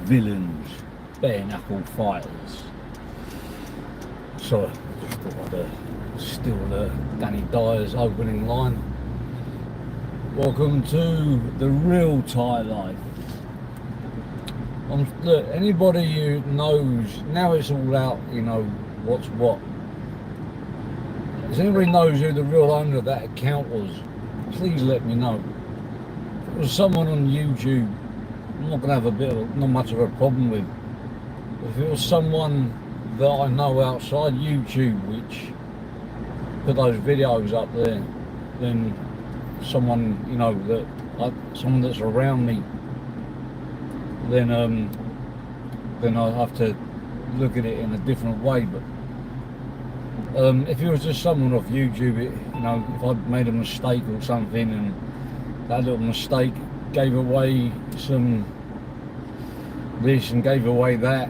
villains, bare knuckle fighters. So I just thought I'd steal the Danny Dyer's opening line. Welcome to the real Thai life. Look, anybody who knows, now it's all out, you know, what's what. If anybody knows who the real owner of that account was, please let me know. If it was someone on YouTube, I'm not going to have not much of a problem with. If it was someone that I know outside YouTube, which put those videos up there, then someone, you know, someone that's around me, then I have to look at it in a different way. But if it was just someone off YouTube, you know, if I'd made a mistake or something, and that little mistake gave away some this and gave away that,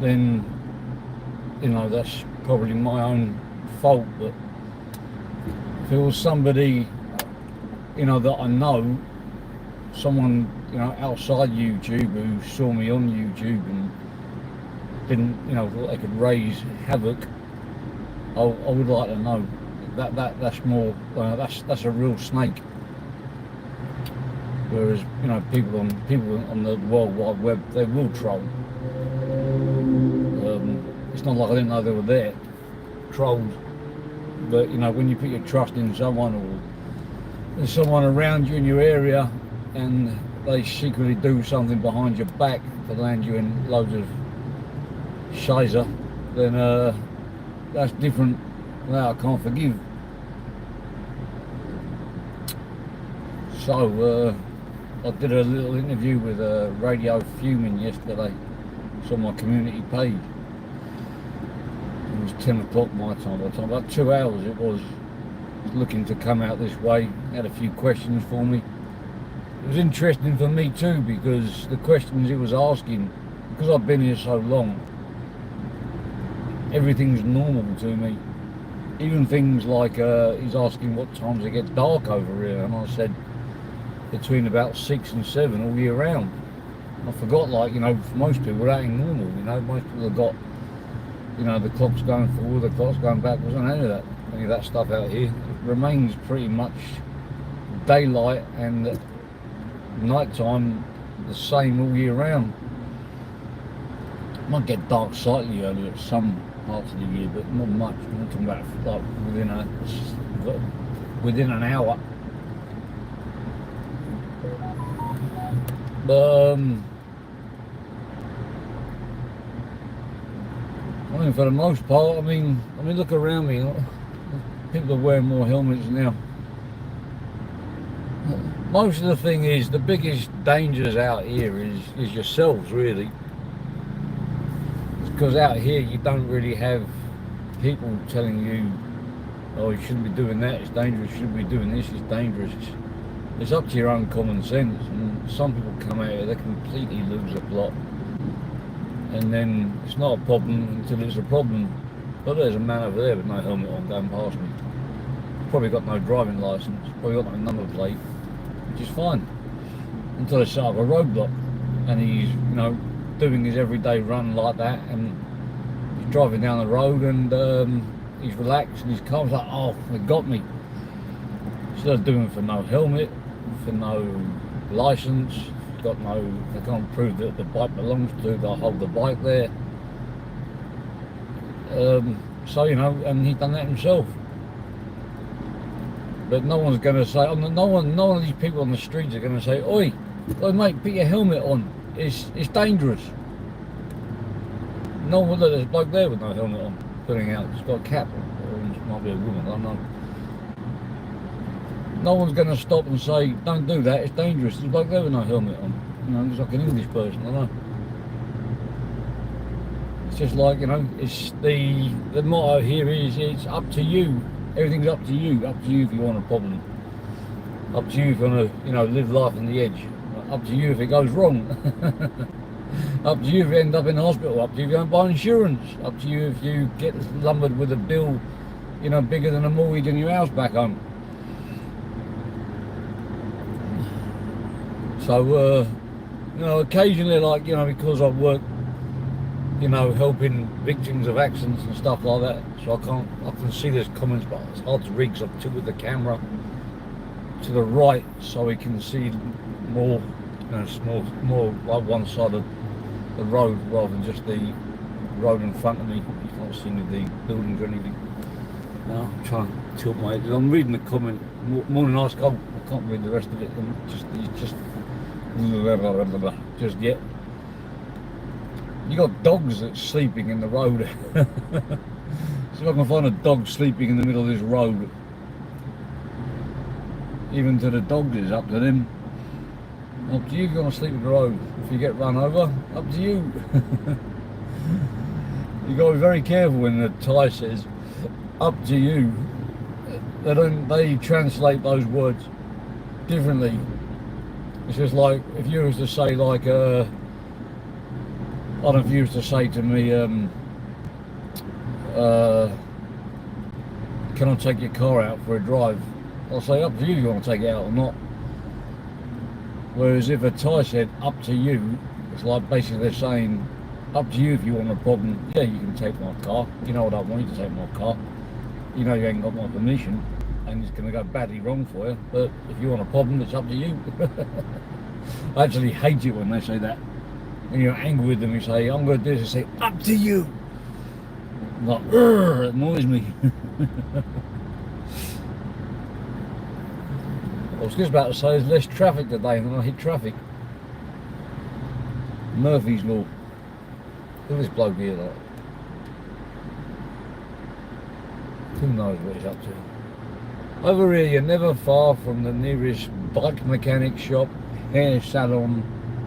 then, you know, that's probably my own fault. But if it was somebody, you know, that I know, someone, you know, outside YouTube who saw me on YouTube and didn't, you know, thought they could raise havoc, I would like to know. That's more, that's a real snake. Whereas, you know, people on the World Wide Web, they will troll. It's not like I didn't know they were there, trolls. But, you know, when you put your trust in someone, or there's someone around you in your area, and they secretly do something behind your back to land you in loads of shizer, then that's different. That I can't forgive. So I did a little interview with Radio Fuming yesterday. It's on my community page. It was 10 o'clock my time. About 2 hours it was. Looking to come out this way. Had a few questions for me. It was interesting for me too, because the questions he was asking, because I've been here so long, everything's normal to me. Even things like he's asking what times it gets dark over here, and I said between about 6 and 7 all year round. I forgot, like, you know, for most people that ain't normal, you know. Most people have got, you know, the clock's going forward, the clock's going backwards, and any of that stuff out here. It remains pretty much daylight and nighttime the same all year round. It might get dark slightly earlier at some parts of the year, but not much. We're talking about like within an hour. But I mean, for the most part, I mean, look around me. People are wearing more helmets now. Most of the thing is, the biggest dangers out here is yourselves, really. Because out here you don't really have people telling you, oh, you shouldn't be doing that, it's dangerous, you shouldn't be doing this, it's dangerous. It's up to your own common sense. And some people come out here, they completely lose the plot. And then it's not a problem until it's a problem. But there's a man over there with no helmet on going past me. Probably got no driving licence, probably got no number plate, which is fine. Until they set up a roadblock and he's, you know, doing his everyday run like that, and he's driving down the road and he's relaxed and his car's like, oh, they got me. Instead of doing for no helmet, for no licence, got no, they can't prove that the bike belongs to, they'll hold the bike there. So, you know, and he's done that himself. But no one's going to say, no one of these people on the streets are going to say, oi mate, put your helmet on, it's dangerous. No one, there's a bloke there with no helmet on, putting out, he's got a cap, or it might be a woman, I don't know. No one's going to stop and say, don't do that, it's dangerous, there's a bloke there with no helmet on. You know, he's like an English person, I know. It's just like, you know, it's the motto here is, it's up to you. Everything's up to you if you want a problem. Up to you if you want to, you know, live life on the edge. Up to you if it goes wrong. Up to you if you end up in hospital. Up to you if you don't buy insurance. Up to you if you get lumbered with a bill, you know, bigger than a mortgage in your house back home. So, You know, occasionally, like, you know, because I work, you know, helping victims of accidents and stuff like that, so I can see there's comments, but it's hard to read because I've tilted the camera to the right so we can see more, you know, more like one side of the road rather than just the road in front of me. You can't see any of the buildings or anything. No, I'm trying to tilt my head. I'm reading the comment. Morning, ice cold. I can't read the rest of it. It's just yet. You got dogs that's sleeping in the road. See if I can find a dog sleeping in the middle of this road. Even to the dogs, it's up to them. Up to you if you want to sleep in the road. If you get run over, up to you. You got to be very careful when the Thai says "up to you." They translate those words differently. It's just like if you was to say like I don't know if you was to say to me can I take your car out for a drive? I'll say up to you if you want to take it out or not. Whereas if a Thai said up to you, it's like basically they're saying up to you if you want a problem. Yeah, you can take my car. You know what I want you to take my car. You know you ain't got my permission and it's going to go badly wrong for you. But if you want a problem, it's up to you. I actually hate it when they say that. When you're angry with them, you say, I'm going to do this, they say, up to you. I'm like, it annoys me. I was just about to say there's less traffic today and I hit traffic. Murphy's Law. Look at this bloke here, like. Who knows what he's up to. Over here, you're never far from the nearest bike mechanic shop, hair salon,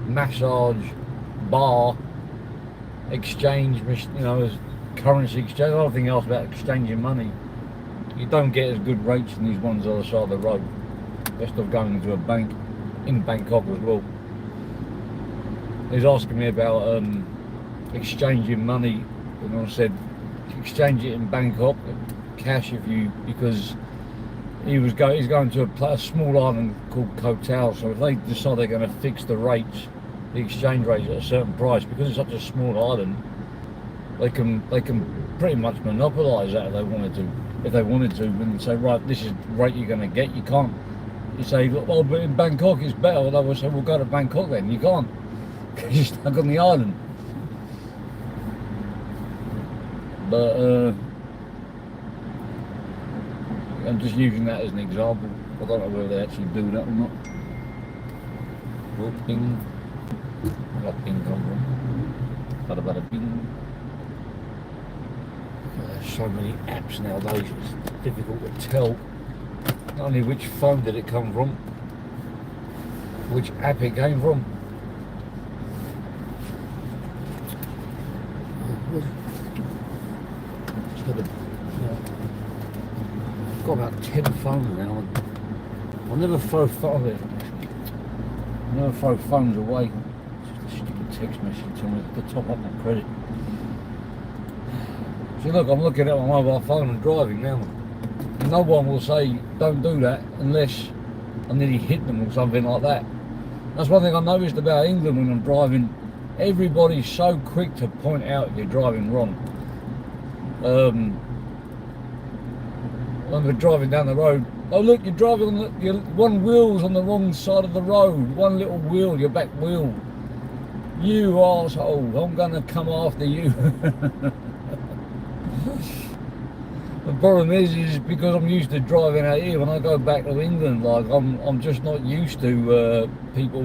massage, bar, exchange, you know, currency exchange, everything else about exchanging money. You don't get as good rates in these ones on the side of the road. Best of going to a bank in Bangkok as well. He's asking me about exchanging money, and I said exchange it in Bangkok, cash if you, because he's going to a small island called Koh Tao. So if they decide they're going to fix the rates, the exchange rates at a certain price, because it's such a small island, they can pretty much monopolise that if they wanted to. If they wanted to, and say, right, this is the rate you're going to get. You can't. You say, well, but in Bangkok it's better. They will say, we'll go to Bangkok then. You can't, because you're stuck on the island. But I'm just using that as an example. I don't know whether they actually do that or not. Oh, ping. Where that ping come from? Bada bada ping. There's so many apps nowadays, it's difficult to tell not only which phone did it come from, which app it came from. I've got about 10 phones now. I'll never throw phones. I never throw phones away. It's just a stupid text message to me to top up my credit. See, look, I'm looking at my mobile phone and driving now. No one will say don't do that unless I nearly hit them or something like that. That's one thing I noticed about England when I'm driving. Everybody's so quick to point out you're driving wrong. When we're driving down the road, oh look, you're driving on your one wheel's on the wrong side of the road. One little wheel, your back wheel. You arsehole, I'm gonna come after you. The problem is because I'm used to driving out here. When I go back to England, like I'm just not used to people,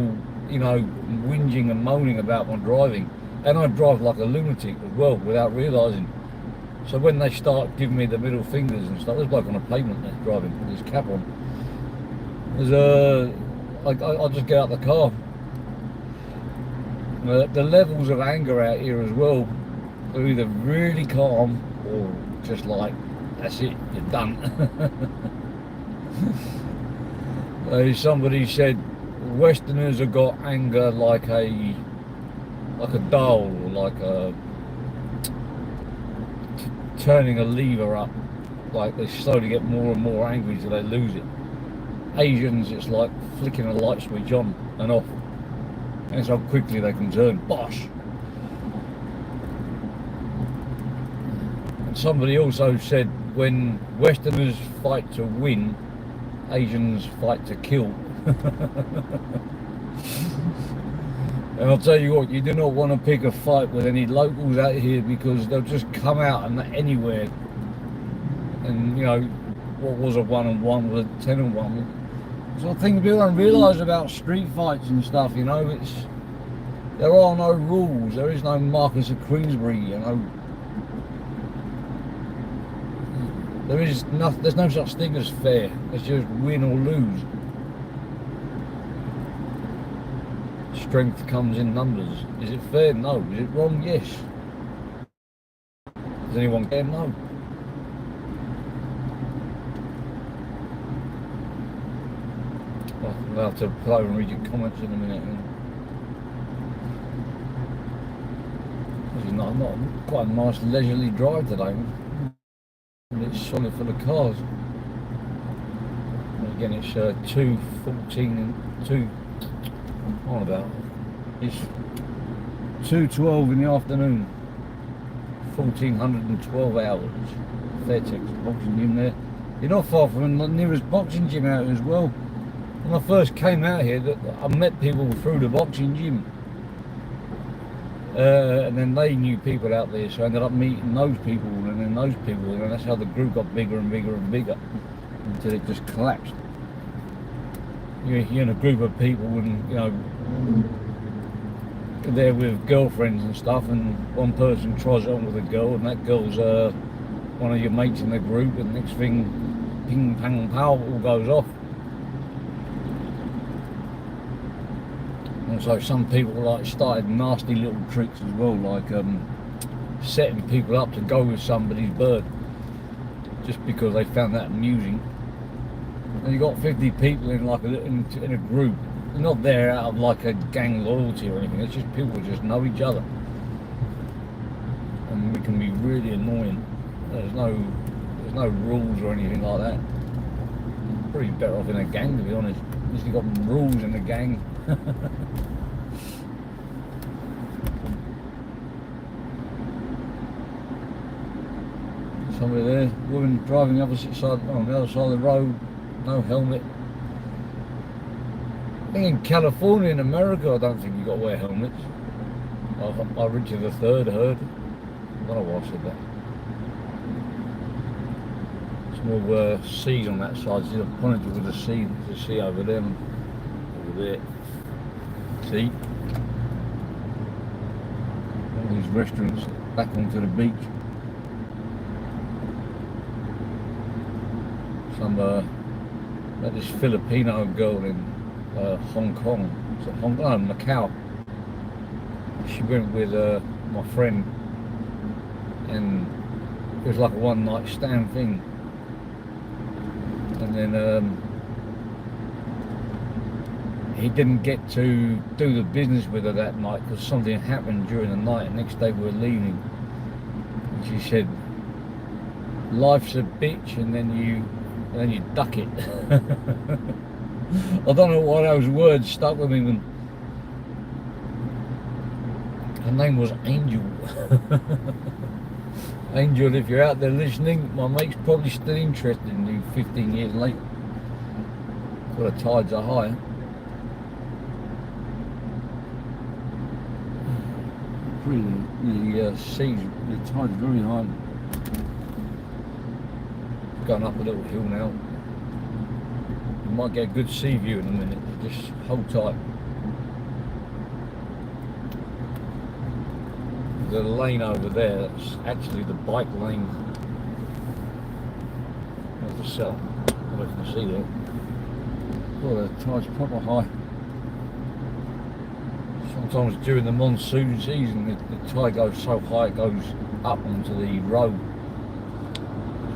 you know, whinging and moaning about my driving, and I drive like a lunatic as well without realising. So when they start giving me the middle fingers and stuff, there's a bloke on the pavement there driving with his cap on. I'll just get out the car. The levels of anger out here as well are either really calm or just like, that's it, you're done. Somebody said Westerners have got anger like a doll, or like a turning a lever up, like they slowly get more and more angry till they lose it. Asians, it's like flicking a light switch on and off. That's how quickly they can turn. Bosh! And somebody also said when Westerners fight to win, Asians fight to kill. And I'll tell you what, you do not want to pick a fight with any locals out here, because they'll just come out and anywhere. And you know, what was a 1-on-1 was a 10-on-1. So I think people don't realise about street fights and stuff, you know, there are no rules, there is no Marcus of Queensbury, you know. There's no such thing as fair, it's just win or lose. Strength comes in numbers. Is it fair? No. Is it wrong? Yes. Does anyone care? No. I'll have to play and read your comments in a minute. Not quite a nice leisurely drive today. And it's solid full of cars. And again, it's 2:14 and 2. On about. It's 2:12 in the afternoon. 1,412 hours. Fairtex boxing gym there. You're not far from the nearest boxing gym out as well. When I first came out here, I met people through the boxing gym. And then they knew people out there, so I ended up meeting those people, and then those people, and that's how the group got bigger and bigger and bigger until it just collapsed. You're in a group of people, and you know, they're with girlfriends and stuff, and one person tries it on with a girl, and that girl's one of your mates in the group, and next thing, ping, pang, pow, all goes off. Also, some people like started nasty little tricks as well, like setting people up to go with somebody's bird, just because they found that amusing. And you got 50 people in like in a group. They're not there out of like a gang loyalty or anything. It's just people who just know each other, and we can be really annoying. There's no rules or anything like that. Pretty better off in a gang, to be honest. At least you got rules in a gang. Somebody there, woman driving the opposite side, on the other side of the road, no helmet. I think in California, in America, I don't think you got to wear helmets. Richard III heard. I don't know why I said that. Small seas on that side. See, I've pointed with the sea. There's a sea over there. Over there. See? All these restaurants back onto the beach. Like this Filipino girl in Hong Kong, Macau. She went with my friend, and it was like a one-night stand thing. And then he didn't get to do the business with her that night because something happened during the night. And next day we were leaving, and she said, "Life's a bitch, and then you duck it." I don't know why those words stuck with me. When her name was Angel. Angel, if you're out there listening, my mate's probably still interested in you 15 years later. Well, the tides are high. The seas, the tide's very high. Going up a little hill now. You might get a good sea view in a minute. Just hold tight. There's a lane over there. That's actually the bike lane. There's the cell. I don't know if you can see there. Oh, the tide's proper high. Sometimes during the monsoon season, the tide goes so high it goes up onto the road.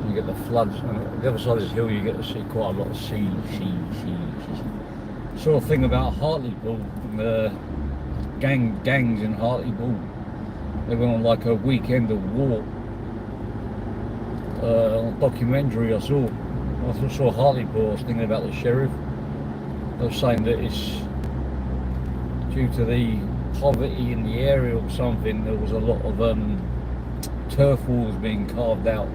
You get the floods, and on the other side of this hill you get to see quite a lot of sea. Sort of thing about Hartlepool, gangs in Hartlepool. They went on like a weekend of war. On a documentary I saw Hartlepool, I was thinking about the sheriff. They were saying that it's due to the poverty in the area or something, there was a lot of turf walls being carved out.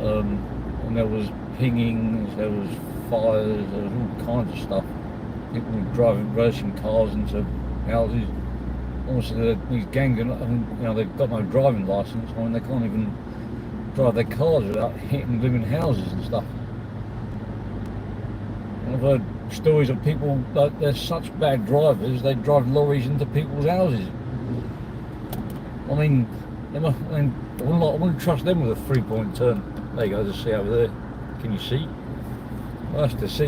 And there was pingings, there was fires, there was all kinds of stuff. People were reversing cars into houses. Also, these gangs, they've got no driving license. I mean, they can't even drive their cars without hitting living houses and stuff. And I've heard stories of people that they're such bad drivers, they drive lorries into people's houses. I mean, I wouldn't trust them with a 3-point turn. There you go, to see over there. Can you see? Nice to see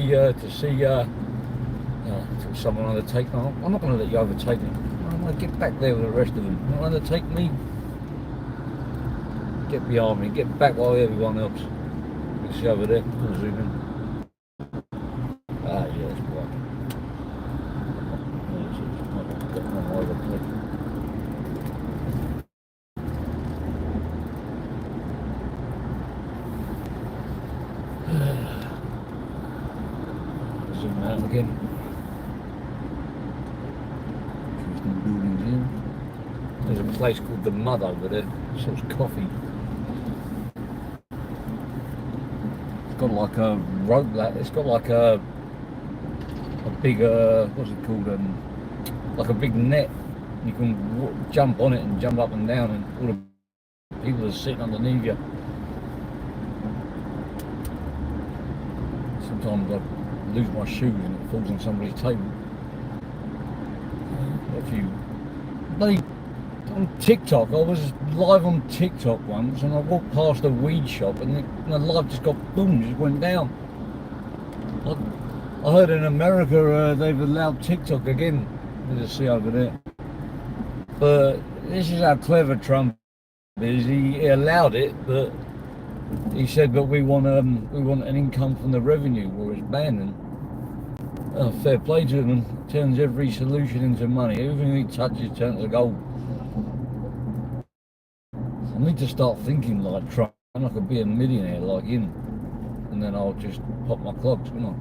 someone overtake. No, I'm not going to let you overtake me. I'm going to get back there with the rest of them. You want to overtake me? Get behind me. Get back while everyone else. You can see over there. I'll zoom in. Ah, yeah, that's right. Zoom out again. Buildings in. There's a place called The Mud over there. It sells coffee. It's got like a rope. It's got like a big what's it called? Like a big net. You can jump on it and jump up and down, and all the people are sitting underneath you. Sometimes I lose my shoes and it falls on somebody's table. On TikTok, I was live on TikTok once, and I walked past a weed shop, and the live just got boom, just went down. I heard in America they've allowed TikTok again. You just see over there. But this is how clever Trump is. He allowed it, but he said, "But we want an income from the revenue," or it's banned. Fair play to him. Turns every solution into money. Everything he touches turns to gold. I need to start thinking like Trump. I could be a millionaire like him, and then I'll just pop my clogs, won't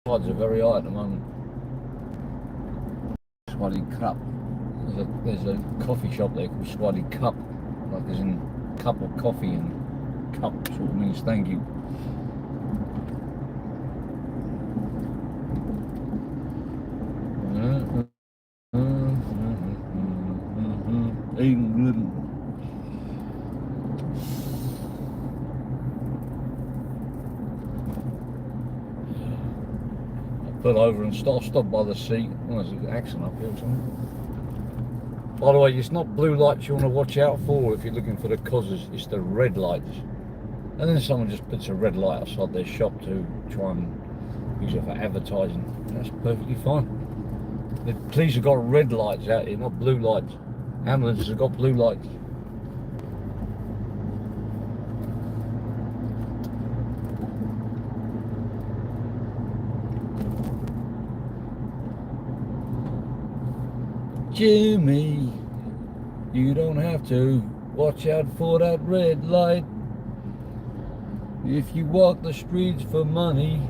I? Odds are very high at the moment. Swaddy Cup. There's a coffee shop there called Swaddy Cup, like as in cup of coffee, and cup sort of means thank you. England. I pull over and stop by the sea. Oh, there's an accident up here or something. By the way, it's not blue lights you want to watch out for if you're looking for the causes, it's the red lights. And then someone just puts a red light outside their shop to try and use it for advertising. That's perfectly fine. The police have got red lights out here, not blue lights. Ambulances have got blue lights. Jimmy, you don't have to watch out for that red light. If you walk the streets for money,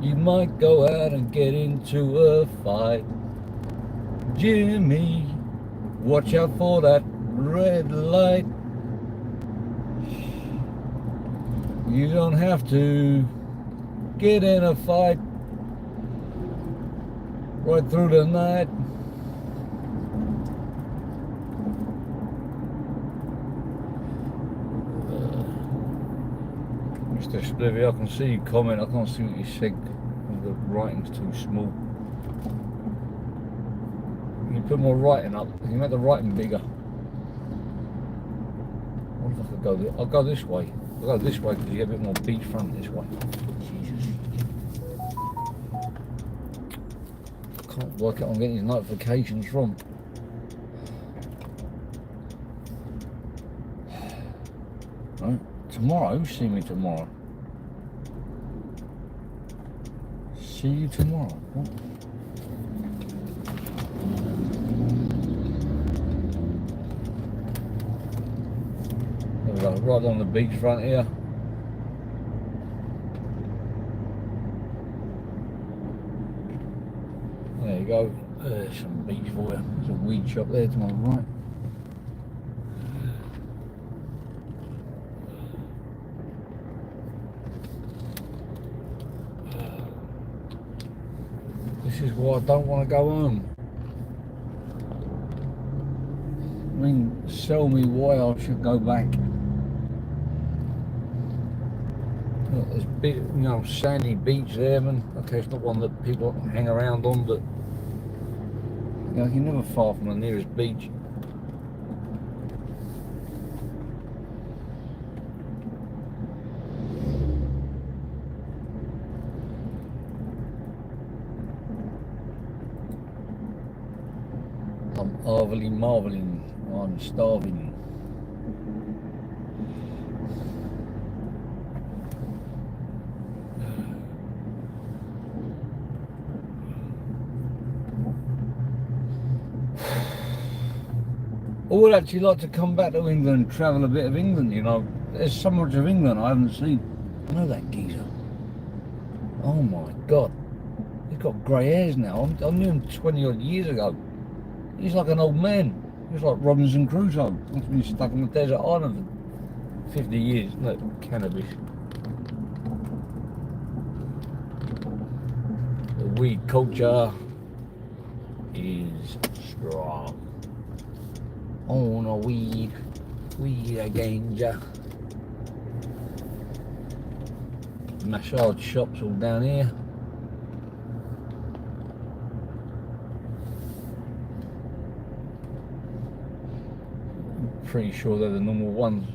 you might go out and get into a fight. Jimmy, watch out for that red light. You don't have to get in a fight right through the night. Mr. Splivy, I can see you comment. I can't see what you said. The writing's too small. You put more writing up. You can make the writing bigger. What if I could go there? I'll go this way. I'll go this way because you get a bit more beachfront this way. Jesus. I can't work out I'm getting these notifications from. Right. Tomorrow, see me tomorrow. See you tomorrow. What? There we go, right on the beachfront here. There you go. There's some beach for you. There's a weed shop there to my right. This is why I don't want to go home. I mean, sell me why I should go back. Look, there's big, sandy beach there, man. Okay, it's not one that people hang around on, but you're never far from the nearest beach. I'm overly marveling. I'm starving. I would actually like to come back to England and travel a bit of England, There's so much of England I haven't seen. I know that geezer. Oh my God. He's got grey hairs now. I knew him 20 odd years ago. He's like an old man. He's like Robinson Crusoe. He's been stuck on the desert island for 50 years. Look, cannabis. The weed culture is strong. On a weed ganja. Massage shops all down here. Pretty sure they're the normal ones.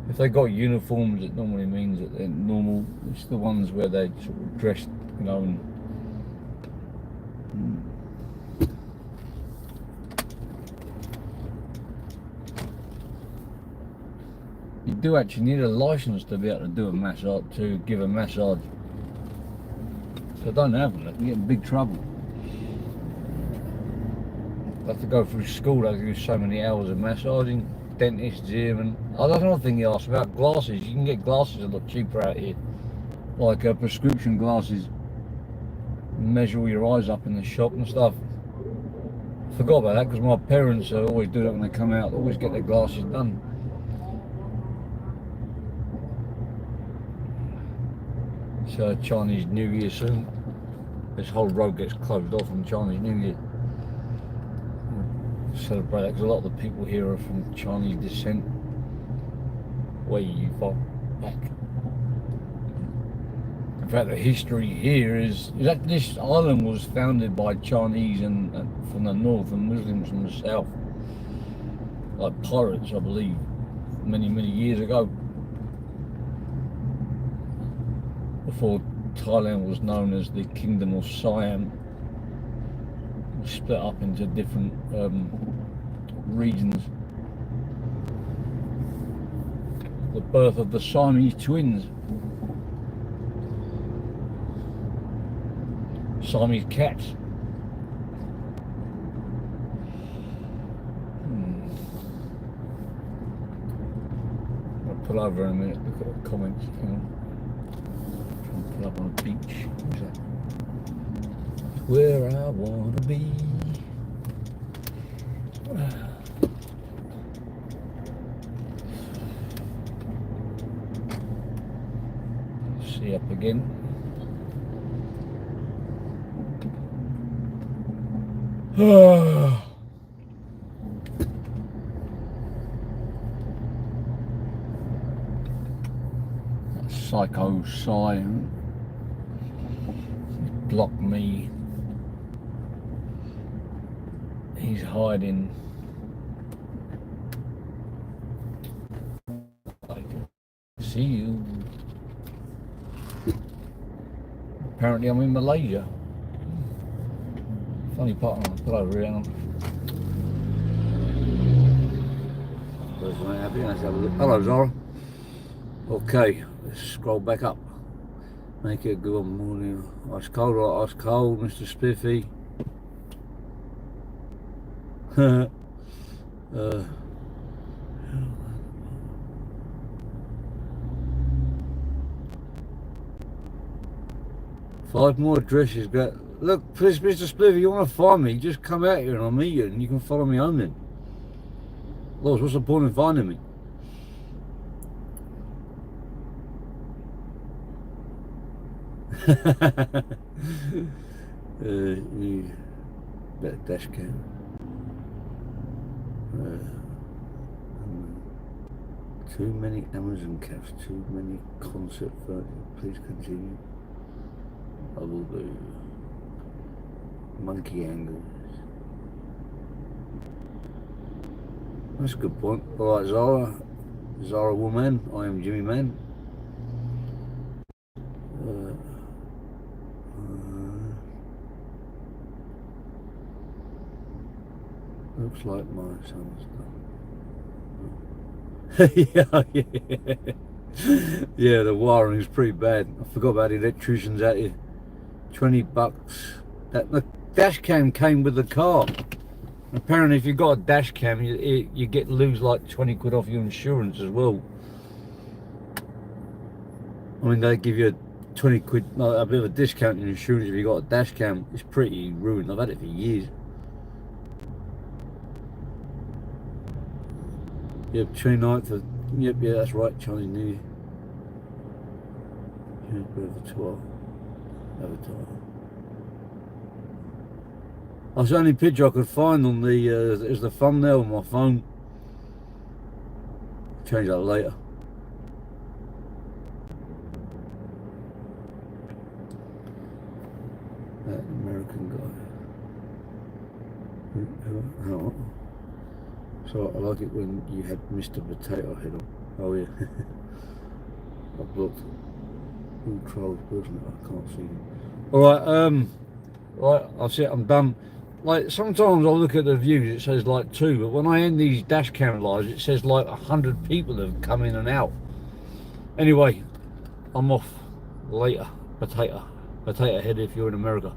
If they got uniforms, it normally means that they're normal. It's the ones where they sort of dressed, and you do actually need a license to be able to do a massage, to give a massage. So I don't have one, I can get in big trouble. I have to go through school, I have to do so many hours of massaging, dentist, gym, and that's another thing he asked about glasses. You can get glasses a lot cheaper out here, like prescription glasses. Measure all your eyes up in the shop and stuff. Forgot about that because my parents always do that when they come out. They always get their glasses done. It's Chinese New Year soon. This whole road gets closed off on Chinese New Year. Celebrate that because a lot of the people here are from Chinese descent. Way far back. In fact, the history here is that this island was founded by Chinese and from the north and Muslims from the south, like pirates, I believe, many years ago. Before Thailand was known as the Kingdom of Siam, split up into different regions. The birth of the Siamese twins, Siamese cats. I'll pull over in a minute, look at the comments. Pull up on a beach. Who's that? Where I want to be. See up again. Psycho Sign blocked me. He's hiding. I can see you. Apparently I'm in Malaysia. Funny part, I'll pull over here. Let's have a look. Hello, Zara. Okay, let's scroll back up. Make it a good morning. Ice cold, right? Ice cold, Mr. Spiffy. 5 more addresses. Look, Mr. Spliff, if you want to find me, just come out here and I'll meet you and you can follow me home then. Loz, what's the point in finding me? That dash cam. Too many Amazon caps, too many concert furniture. Please continue. I will do. Monkey angles. That's a good point. Alright, Zara. Zara Woman. I am Jimmy Man. Looks like my son's done. Yeah, the wiring is pretty bad. I forgot about the electricians out here. $20. The dash cam came with the car. Apparently, if you've got a dash cam, you get lose like 20 quid off your insurance as well. I mean, they give you a 20 quid, a bit of a discount in insurance if you got a dash cam. It's pretty ruined. I've had it for years. Yep, 29th of, yep, yeah, that's right, Chinese New Year. Avatar. That's the only picture I could find on the, is the thumbnail on my phone. Change that later. That American guy. Oh. So I like it when you had Mr. Potato Head on. Oh yeah. I blocked who trolls person. I can't see him. Alright, right, that's it, I'm done. Like sometimes I look at the views, it says like 2, but when I end these dash cam lives, it says like 100 people have come in and out. Anyway, I'm off later. Potato Head if you're in America.